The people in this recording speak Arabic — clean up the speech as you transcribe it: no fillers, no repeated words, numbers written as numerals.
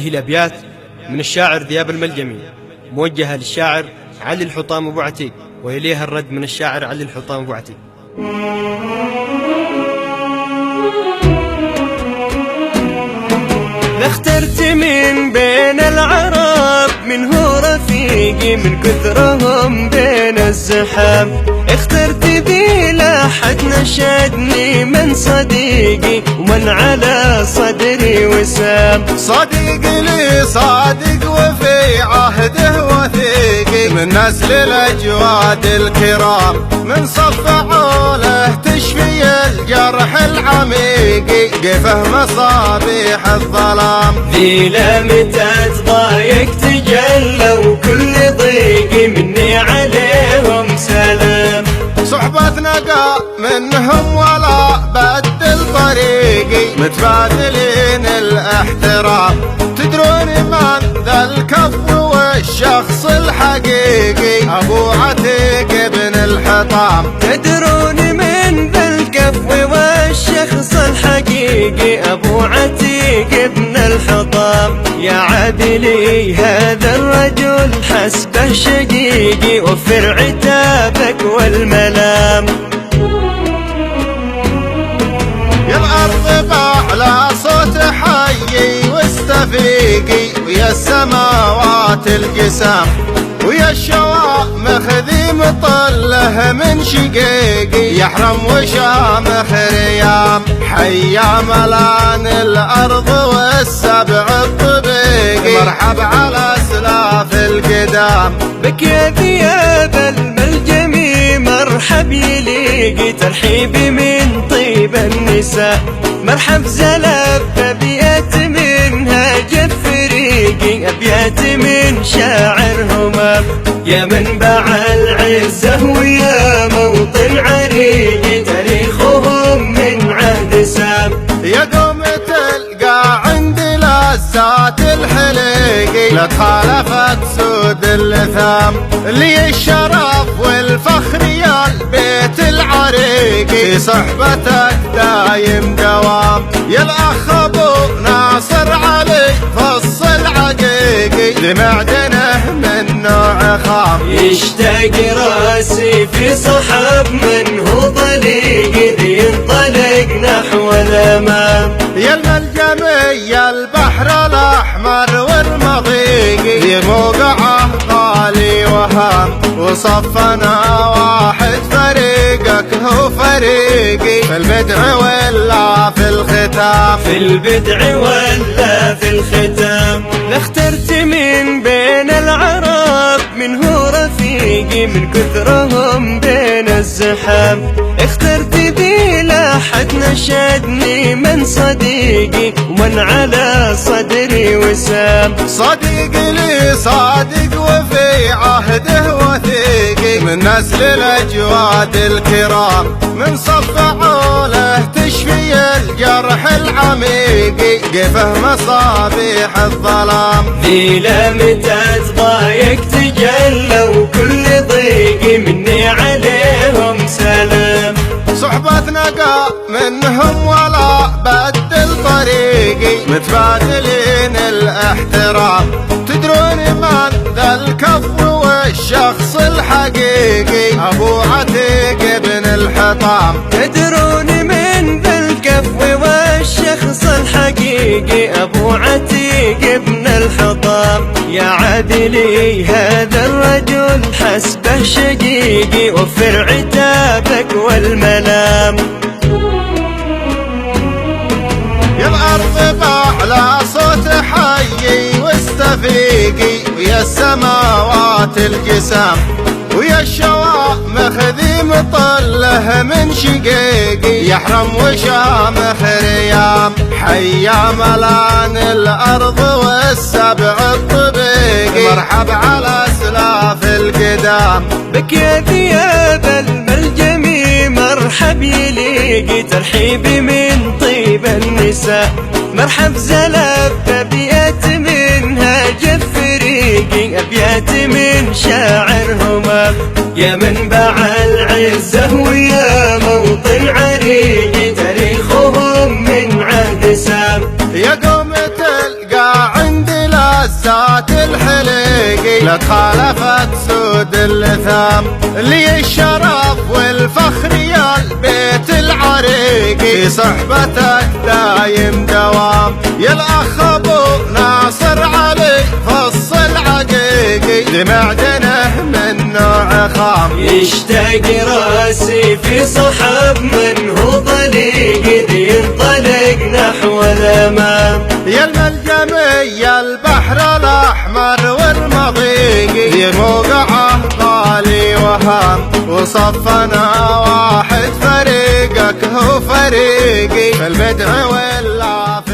هي الأبيات من الشاعر ذياب الملجمي موجهة للشاعر علي الحطام أبو عتيق، وإليها الرد من الشاعر علي الحطام أبو عتيق. اخترت من بين العرب من هو رفيقي من كثرهم بين الزحام، اخترت ذي لا حد نشدني من صديقي ومن على صدري وسام. صديقي لي صادق وفي عهده وثيقي من نسل الأجواد الكرام، من صف عوله تشفي الجرح العميقي قفه مصابيح الظلام. ذي لا متى تضايق تجلى وكل ضيقي مني عليهم سلام. صحبتنا قا منهم ولا بدل طريقي متبادلين الاحترام، تدرون من ذا الكف والشخص الحقيقي أبو عتيق بن الحطام. تدرون من ذا الكف والشخص الحقيقي أبو عتيق بن الحطام. يا عادلي هذا الرجل حسبه شقيقي وفر عتابك والملام. يا الأرض بأعلى صوت حيي واستفيقي، ويا السماوات القسام، ويا الشوامخ ذي مطله من شقيقي يحرم وشامخ ريام. حيا ملان الأرض والسبع الطبيقي مرحب على أسلاف القدام. بك يا ذياب الملجمي مرحب يليقي ترحيبي من طيب النساء، مرحب زلف أبيات منها جف ريقي أبيات من شاعر همام. يا منبع العزة ويا موطن عريقي تاريخهم من عهد سام. يا دوم تلقى عند لذات الحليقي لا تخالفت سود اللثام، لي الشرف والفخر يا البيت العريقي صحبتك دايم دوام. يا الأخ أبو ناصر علي فص العقيقي لمعدنه من نوع خام، يشتاق راسي في صحب من هو طليقي ذي ينطلق نحو الأمام. يا الملجمي يا البحر الأحمر والمضيقي ذي موقعه غالي وهام، وصفنا واحد فريقك هو فريقي في البدع ولا في الختام. في البدع ولا في الختام. لاخترت من بين العرب من هو رفيقي من كثرهم بين الزحام، اخترت ذي لا حد نشدني من صديقي ومن على صدري وسام. صديقي لي صادق وفي عهده وثيقي من نسل الأجواد الكرام، من صف عوله تشفي الجرح العميقي قفه مصابيح الظلام. ذي لا متى تضايق تجلى وكل ضيقي مني عليهم سلام. صحبتنا قا منهم ولا بدل طريقي متبادلين الاحترام، تدرون من ذا الكف والشخص الحقيقي أبو عتيق بن الحطام. تدرون من ذا الكف والشخص الحقيقي أبو عتيق بن الحطام. يا عادلي هذا الرجل حسبه شقيقي وفر عتابك والملام. يا الأرض بأعلى صوت حيي واستفيقي، ويا السماوات القسام، ويا الشوامخ ذي مطله من شقيقي يحرم وشامخ ريام. حيا ملان الأرض والسبع الطبيقي مرحب على أسلاف القدام. بك يا ذياب الملجمي مرحب يليقي ترحيبي من طيب النساء، مرحب زلف أبيات منها جف ريقي أبيات من شاعر همام. يا منبع العزة ويا موطن عريقي تاريخهم من عهد سام. يا قوم تلقى عندي لك خالفت سود اللثام، لي الشرف والفخر يا البيت العريقي، في صحبتك دايم دوام، يا الأخ أبو ناصر علي فص العقيقي، لمعدنه من نوع خام، يشتاق راسي في صحب من هو طليق ذي ينطلق نحو الأمام، يا الملجمي يا البحر الأحمر والمضيق، يا موقعه غالي وهام، وصفنا واحد فريقك هو فريقي، في البدع والعافية